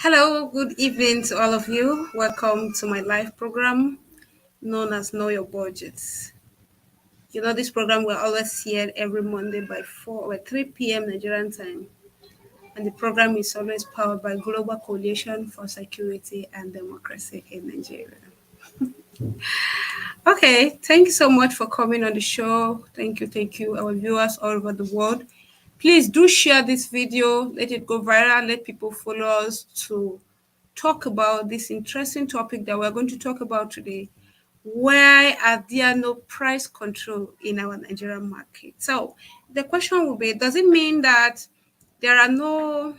Hello, good evening to all of you. Welcome to my live program known as Know Your Budgets. You know, this program we're always here every Monday by 4 or 3 p.m. Nigerian time. And the program is always powered by Global Coalition for Security and Democracy in Nigeria. Okay, thank you so much for coming on the show. Thank you, our viewers all over the world. Please do share this video, let it go viral, let people follow us to talk about this interesting topic that we're going to talk about today. Why are there no price control in our Nigerian market? So the question will be, does it mean that there are no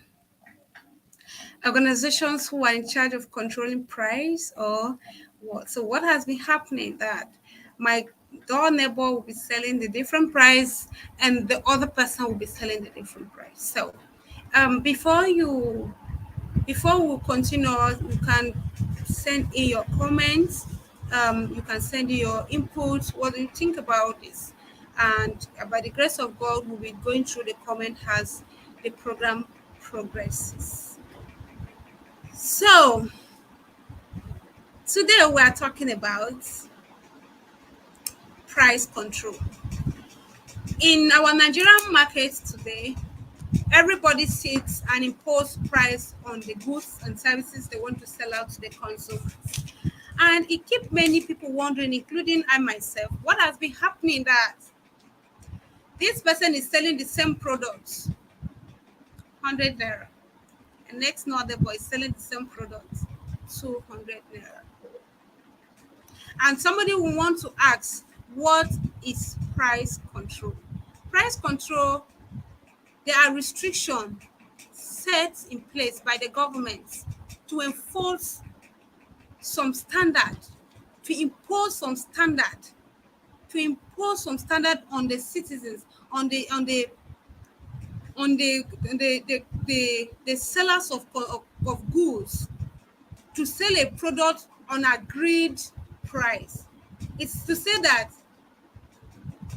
organizations who are in charge of controlling price or what? So what has been happening that my door neighbor will be selling the different price and the other person will be selling the different price? So before we continue, you can send in your comments. You can send in your inputs. What do you think about this? And by the grace of God, we'll be going through the comment as the program progresses. So today we are talking about price control. In our Nigerian market today, everybody sits and impose price on the goods and services they want to sell out to the consumers. And it keeps many people wondering, including I myself, what has been happening that this person is selling the same products, 100 naira, and next another boy is selling the same products, 200 naira. And somebody will want to ask, what is price control? Price control, there are restrictions set in place by the government to enforce some standard, to impose some standard, on the citizens, on the sellers of goods, to sell a product on agreed price. It's to say that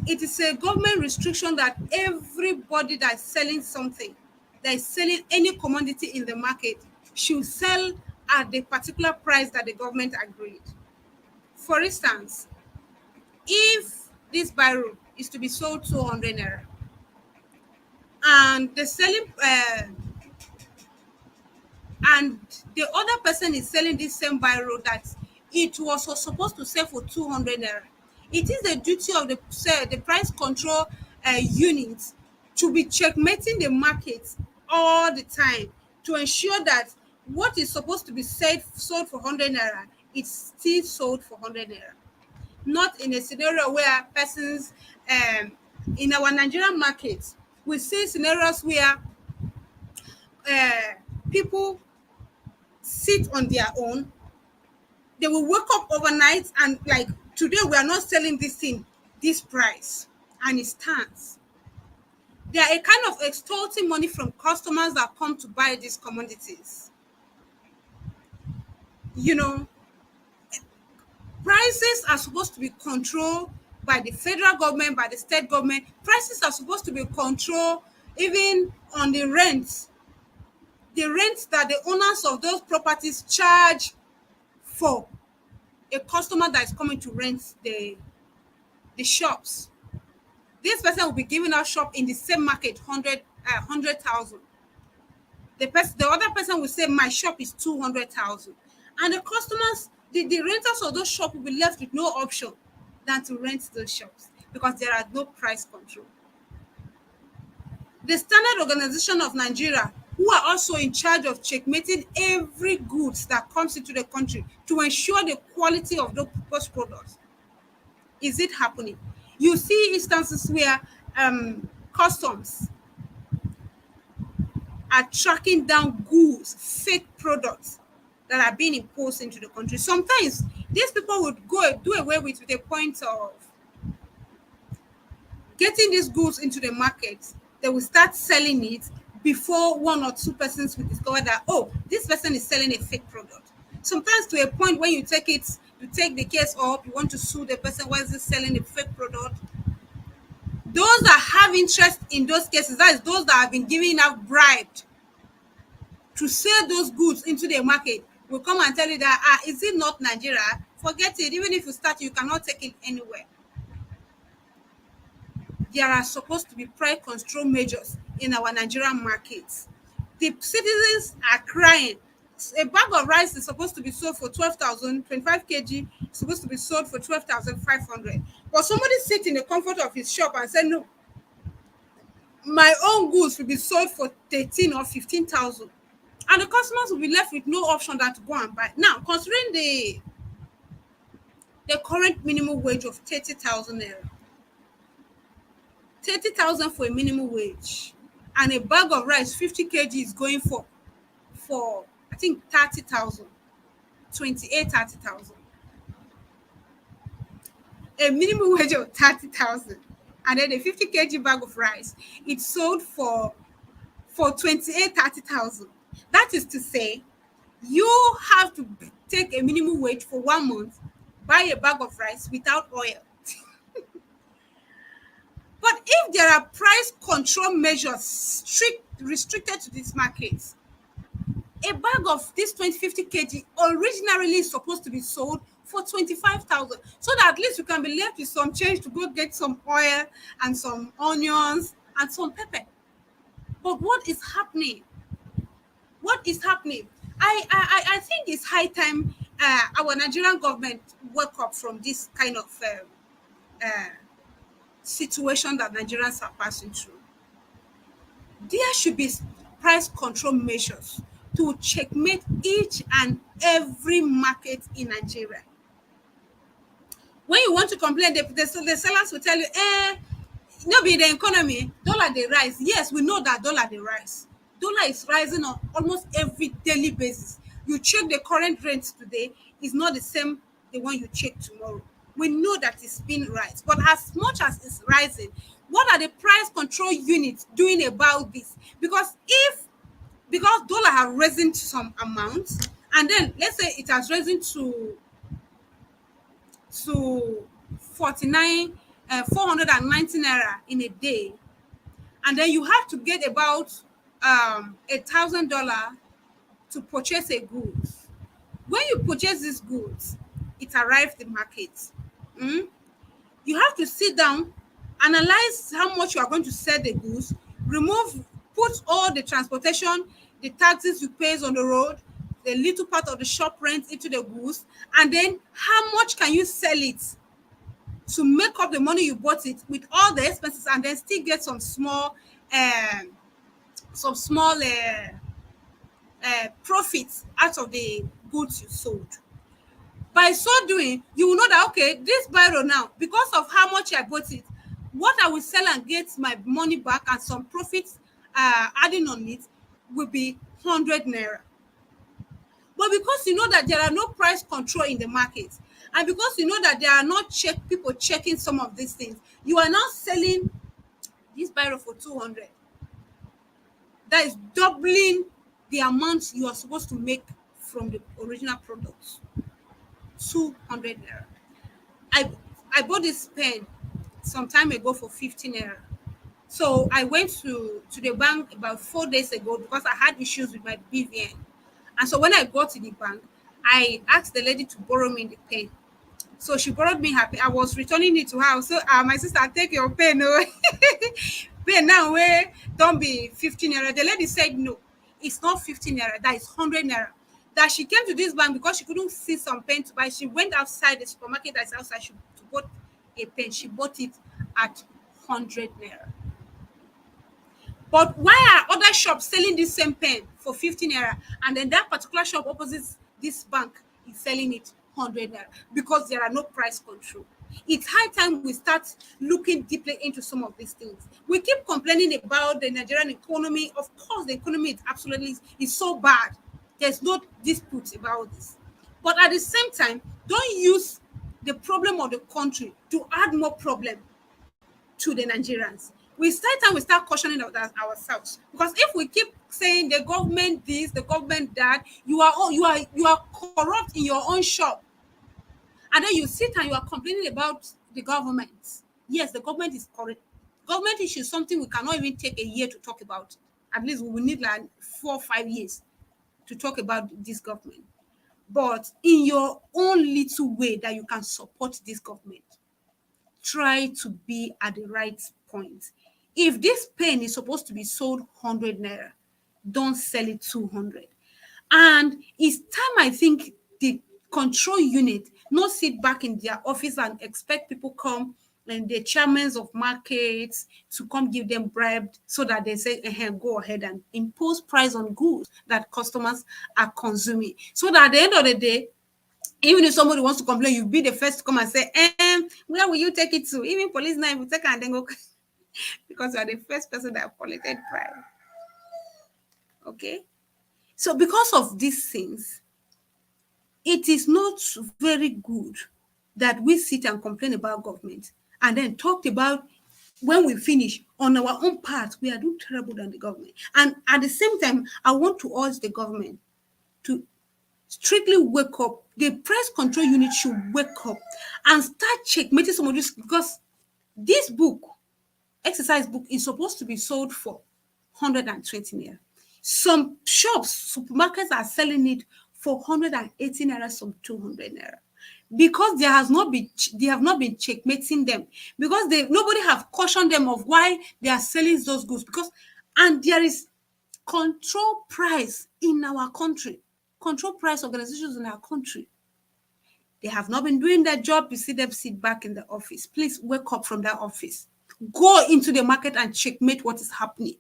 it is a government restriction that everybody that is selling something, that is selling any commodity in the market, should sell at the particular price that the government agreed. For instance, if this biro is to be sold 200 naira and the selling and the other person is selling this same biro that it was supposed to sell for 200 naira, it is the duty of the price control unit to be checkmating the market all the time to ensure that what is supposed to be sold for 100 naira, it's still sold for 100 naira. Not in a scenario where persons in our Nigerian market, we see scenarios where people sit on their own. They will wake up overnight and like, today we are not selling this thing this price, and it stands. They are a kind of extorting money from customers that come to buy these commodities. You know, prices are supposed to be controlled by the federal government, by the state government. Prices are supposed to be controlled even on the rent that the owners of those properties charge for a customer that is coming to rent the shops. This person will be giving out shop in the same market 100,000. The other person will say my shop is 200,000, and the customers, the renters of those shops will be left with no option than to rent those shops because there are no price control. The Standard Organization of Nigeria, who are also in charge of checkmating every goods that comes into the country to ensure the quality of those products, is it happening? You see instances where customs are tracking down goods, fake products that are being imposed into the country. Sometimes these people would do away with a point of getting these goods into the market. They will start selling it before one or two persons will discover that, oh, this person is selling a fake product. Sometimes to a point when you take the case up, you want to sue the person who is selling a fake product. Those that have interest in those cases, that is those that have been giving out bribe to sell those goods into the market will come and tell you that, is it not Nigeria? Forget it. Even if you start, you cannot take it anywhere. There are supposed to be price control measures in our Nigerian markets. The citizens are crying. A bag of rice is supposed to be sold for 12,000, 25 kg is supposed to be sold for 12,500. But somebody sit in the comfort of his shop and say, no, my own goods will be sold for 13 or 15,000. And the customers will be left with no option than to go and buy. Now, considering the current minimum wage of 30,000 naira, 30,000 for a minimum wage, and a bag of rice 50 kg is going for I think 30,000, 28, 30,000. A minimum wage of 30,000, and then a 50 kg bag of rice, it's sold for 28, 30,000. That is to say, you have to take a minimum wage for 1 month, buy a bag of rice without oil. But if there are price control measures restricted to these markets, a bag of this 50 kg originally is supposed to be sold for 25,000, so that at least you can be left with some change to go get some oil and some onions and some pepper. But what is happening? What is happening? I think it's high time our Nigerian government woke up from this kind of uh, situation that Nigerians are passing through. There should be price control measures to checkmate each and every market in Nigeria. When you want to complain, the sellers will tell you, no be the economy, dollar dey rise. Yes, we know that dollar dey rise. Dollar is rising on almost every daily basis. You check the current rate today, is not the same the one you check tomorrow. We know that it's been rise, but as much as it's rising, what are the price control units doing about this? Because dollar have risen to some amount, and then let's say it has risen to 49 490 naira in a day, and then you have to get about $1,000 to purchase a goods. When you purchase these goods, it arrives the market. Mm? You have to sit down, analyze how much you are going to sell the goods, put all the transportation, the taxes you pay on the road, the little part of the shop rent into the goods, and then how much can you sell it to make up the money you bought it with all the expenses, and then still get some small profits out of the goods you sold. By so doing, you will know that, okay, this biro now, because of how much I bought it, what I will sell and get my money back and some profits adding on it will be 100 naira. But because you know that there are no price control in the market, and because you know that there are not people checking some of these things, you are now selling this biro for 200. That is doubling the amount you are supposed to make from the original products. 200 naira. I bought this pen some time ago for 50 naira. So I went to the bank about 4 days ago because I had issues with my BVN. And so when I got to the bank, I asked the lady to borrow me the pen. So she borrowed me her pen. I was returning it to her. So my sister, take your pen. No. Pen now, where don't be 15 naira. The lady said no, it's not 15 naira, that is 100 naira. That she came to this bank because she couldn't see some pen to buy. She went outside the supermarket that's outside to bought a pen. She bought it at 100 naira. But why are other shops selling this same pen for 50 naira, and then that particular shop opposite this bank is selling it 100 naira? Because there are no price control. It's high time we start looking deeply into some of these things. We keep complaining about the Nigerian economy. Of course, the economy is so bad. There's no dispute about this. But at the same time, don't use the problem of the country to add more problem to the Nigerians. We start cautioning ourselves, because if we keep saying the government this, the government that, you are corrupt in your own shop, and then you sit and you are complaining about the government. Yes, the government is correct. Government issue is something we cannot even take a year to talk about. At least we will need like 4 or 5 years to talk about this government. But in your own little way that you can support this government, try to be at the right point. If this pen is supposed to be sold 100 naira, don't sell it 200. And it's time, I think, the control unit not sit back in their office and expect people come and the chairmen of markets to come give them bribe so that they say, go ahead and impose price on goods that customers are consuming. So that at the end of the day, even if somebody wants to complain, you'll be the first to come and say, where will you take it to? Even police now will take it and then go, because you are the first person that collected bribe. Okay? So because of these things, it is not very good that we sit and complain about government and then talk about when we finish on our own part, we are doing terrible than the government. And at the same time, I want to urge the government to strictly wake up. The press control unit should wake up and start checkmating some of this, because this book, exercise book, is supposed to be sold for 120 naira. Some shops, supermarkets are selling it for 180 naira, some 200 naira. Because they have not been checkmating them, because nobody have cautioned them of why they are selling those goods. And there is control price in our country, control price organizations in our country. They have not been doing their job. You see them sit back in the office. Please wake up from that office. Go into the market and checkmate what is happening.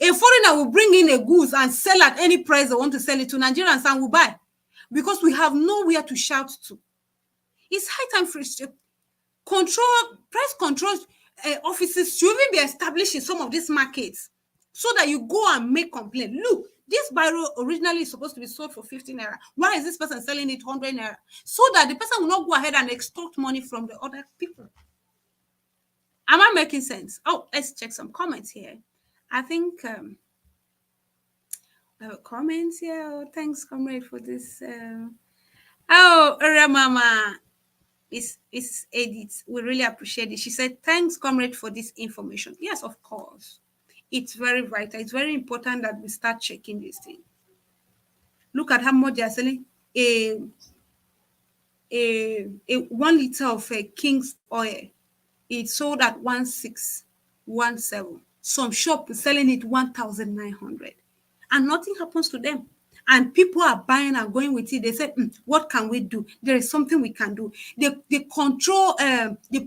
A foreigner will bring in a goods and sell at any price they want to sell it to. Nigerians and will buy, because we have nowhere to shout to. It's high time for price control offices should even be established in some of these markets, so that you go and make complaint. Look, this biro originally is supposed to be sold for 50 naira. Why is this person selling it 100 naira? So that the person will not go ahead and extort money from the other people. Am I making sense? Oh, let's check some comments here. I think I have a comment here. Oh, thanks, comrade, for this. Oh, Area Mama. It's Edith. We really appreciate it. She said, thanks, comrade, for this information. Yes, of course. It's very vital. It's very important that we start checking this thing. Look at how much they are selling. A 1 liter of King's oil. It's sold at 1617. Some shop is selling it 1,900. And nothing happens to them. And people are buying and going with it. They say, what can we do? There is something we can do. The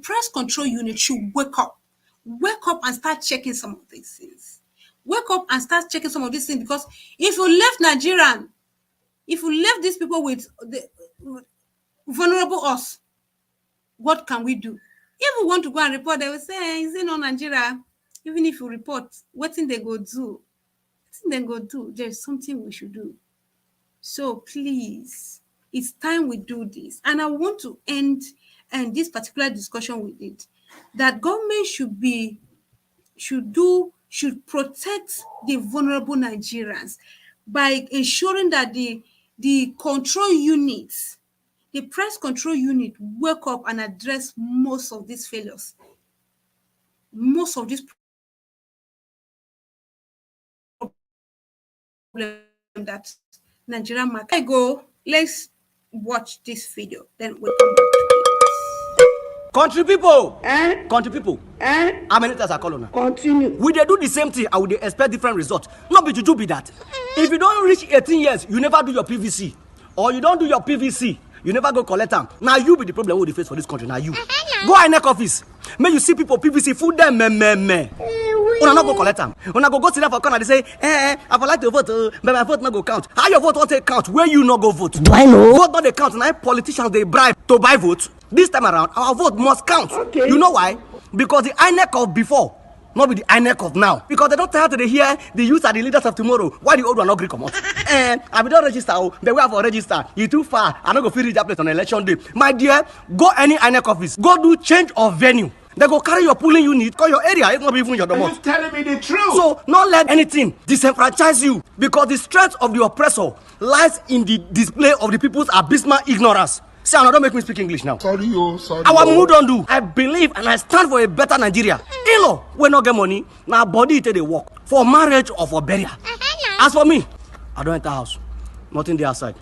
press control unit should wake up. Wake up and start checking some of these things. Wake up and start checking some of these things, because if you left Nigerian, if you left these people with the vulnerable us, what can we do? If we want to go and report, they will say, is it not Nigeria? Even if you report, what thing they go do? There's something we should do. So please, it's time we do this. And I want to end this particular discussion with it, that government should protect the vulnerable Nigerians by ensuring that the control units, the press control unit, wake up and address most of these failures, most of these problems that Nigerian market. Let's watch this video, then we'll come back to it. Country people, country people, how many times I call on? Continue. We they do the same thing and we they expect different results. Not be juju be that. If you don't reach 18 years, you never do your PVC, or you don't do your PVC, you never go collect them. Now you be the problem with the face for this country. Now you go INEC office. May you see people PVC food them me. Una not go collect them. Una go sit down for corner. They say, I would like to vote, but my vote not go count. How your vote won't take count? Where you not go vote? Do I know? Vote not they count. Now politicians they bribe to buy votes. This time around, our vote must count. Okay. You know why? Because the INEC of before, not be the INEC of now. Because they don't tell to hear the youth are the leaders of tomorrow. Why the old one not agree come out? And I will not register. The way I for register, you too far. I not go feel reach that place on election day. My dear, go any INEC office. Go do change of venue. They go carry your polling unit, call your area. It's not even your domain. You're telling me the truth. So not let anything disenfranchise you, because the strength of the oppressor lies in the display of the people's abysmal ignorance. See, don't make me speak English now. Sorry. Our mood don't do. I believe and I stand for a better Nigeria. In-law, we not get money. Now body it they work for marriage or for burial. As for me, I don't enter house. Nothing there outside.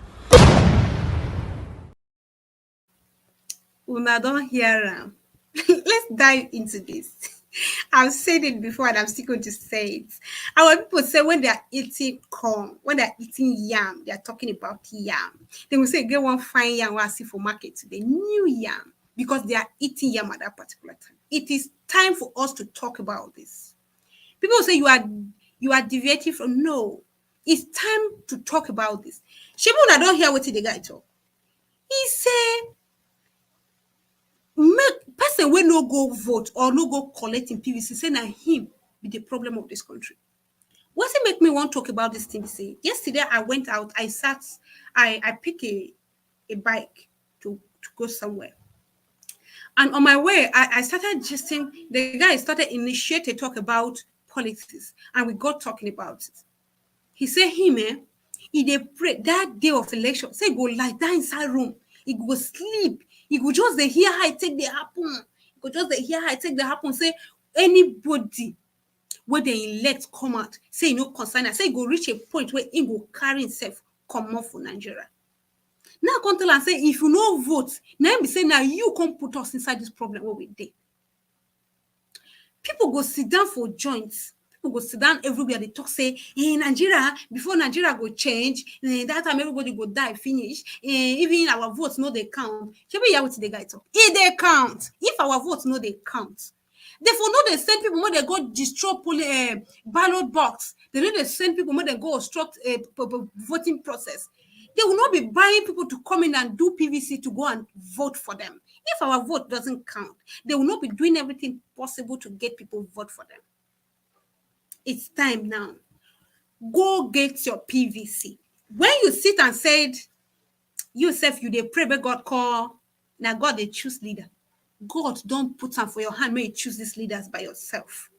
Una don't hear him. Let's dive into this. I've said it before and I'm still going to say it. And when people say when they are eating corn, when they're eating yam, they are talking about yam. They will say, get one fine yam I see for market today, new yam, because they are eating yam at that particular time. It is time for us to talk about this. People say you are deviating from, no. It's time to talk about this. Shebuna don't hear what the guy talk. He say, make person wey no go vote or no go collect in PVC say na him be the problem of this country. Wetin make me wan talk about this thing be say yesterday I went out, I pick a bike to go somewhere. And on my way, I started gisting. The guy started initiate a talk about politics, and we got talking about it. He said him, he dey pray that day of election. Say he go lie down inside room. He go sleep. He go just dey hear how it take dey happen. He go just dey hear how it take dey happen. Say anybody wey dey elect come out, say e no concern am. Say e go reach a point where he go carry himself comot for Nigeria. Now come tell am say if you no vote, na him be say na you come put us inside this problem wey we dey. People go sit down for joints. People go sit down everywhere. They talk say, in Nigeria, before Nigeria go change, that time everybody go die, finish. Even our votes no they count. Should be what the guy talk. If they count, if our votes no they count. Therefore, no they send people when they go destroy ballot box. They know they send people when they go obstruct voting process. They will not be buying people to come in and do PVC to go and vote for them. If our vote doesn't count, they will not be doing everything possible to get people vote for them. It's time now. Go get your PVC. When you sit and said, yourself, you they pray, but God call. Now God they choose leader. God don't put them for your hand. May you choose these leaders by yourself.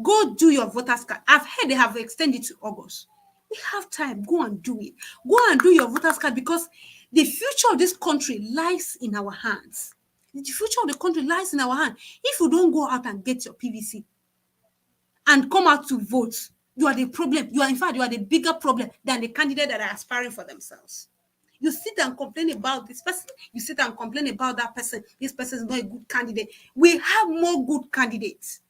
Go do your voters card. I've heard they have extended to August. We have time. Go and do it. Go and do your voters card because the future of this country lies in our hands. The future of the country lies in our hands. If you don't go out and get your PVC and come out to vote, you are the problem. You are, in fact, you are the bigger problem than the candidate that are aspiring for themselves. You sit and complain about this person. You sit and complain about that person. This person is not a good candidate. We have more good candidates.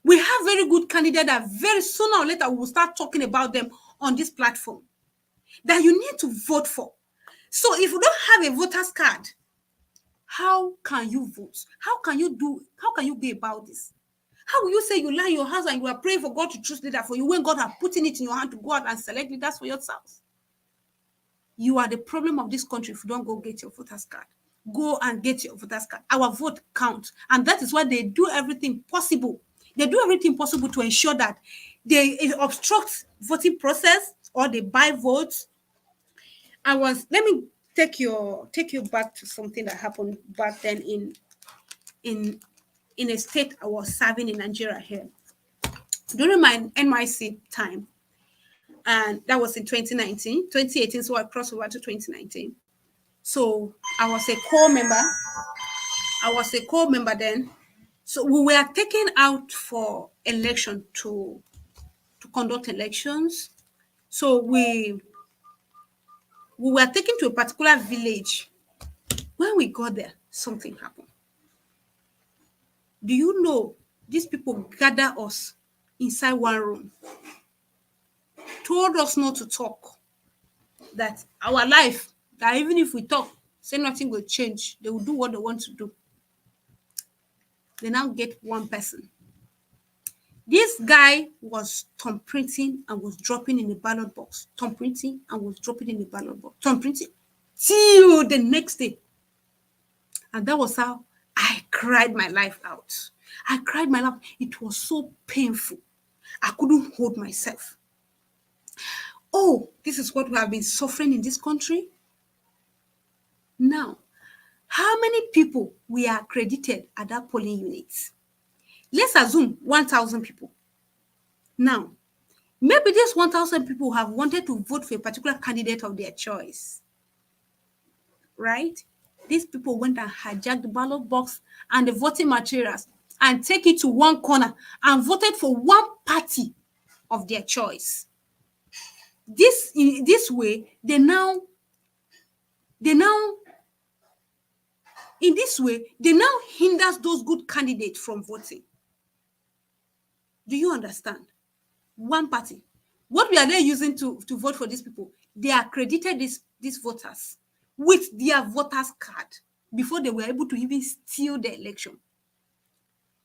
We have very good candidates that very sooner or later we will start talking about them on this platform that you need to vote for. So if you don't have a voter's card, how can you vote? How can you go about this? How will you say you lie in your house and you are praying for God to choose leader for you when God has putting it in your hand to go out and select leaders for yourselves? You are the problem of this country if you don't go get your voter's card. Go and get your voter's card. Our vote counts. And that is why they do everything possible. They do everything possible to ensure that they obstruct voting process or they buy votes. Let me take you back to something that happened back then in a state I was serving in Nigeria here. During my NYC time, and that was in 2019, 2018, so I crossed over to 2019. So I was a core member then. So we were taken out for election to conduct elections. So we were taken to a particular village. When we got there, something happened. Do you know these people gather us inside one room, told us not to talk, that our life, that even if we talk, say nothing will change. They will do what they want to do. They now get one person. This guy was thumbprinting and was dropping in the ballot box. Thumbprinting and was dropping in the ballot box. Thumbprinting till the next day. And that was how I cried my life out. I cried my life. It was so painful. I couldn't hold myself. Oh, this is what we have been suffering in this country. Now, how many people we are accredited at that polling unit? Let's assume 1,000 people. Now, maybe these 1,000 people have wanted to vote for a particular candidate of their choice, right? These people went and hijacked the ballot box and the voting materials and take it to one corner and voted for one party of their choice. This in this way, they now in this way, they now hinders those good candidates from voting. Do you understand? One party. What we are there using to vote for these people, they accredited these voters with their voters card before they were able to even steal the election.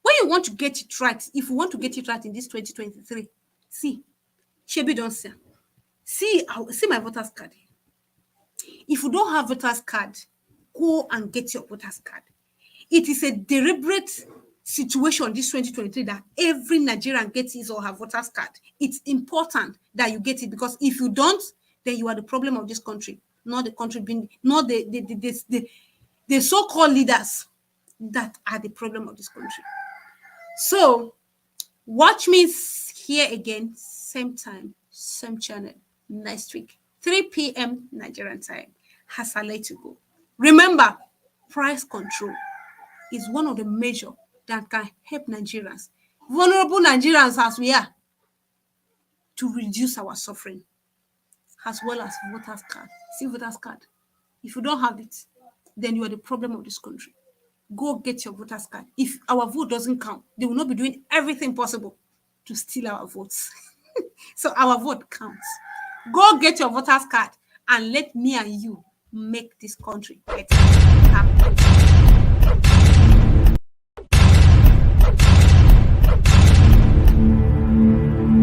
When you want to get it right, if you want to get it right in this 2023, see, Shebi don't see my voters card. If you don't have voters card, go and get your voters card. It is a deliberate situation this 2023 that every Nigerian gets his or her voters card. It's important that you get it, because if you don't, then you are the problem of this country, not the country being, not the so-called leaders that are the problem of this country. So watch me here again, same time, same channel, next week, 3 p.m. Nigerian time. Has a let to go. Remember, price control is one of the measures that can help Nigerians, vulnerable Nigerians as we are, to reduce our suffering, as well as voters card. See voters card. If you don't have it, then you are the problem of this country. Go get your voters card. If our vote doesn't count, they will not be doing everything possible to steal our votes. So our vote counts. Go get your voters card and let me and you make this country better.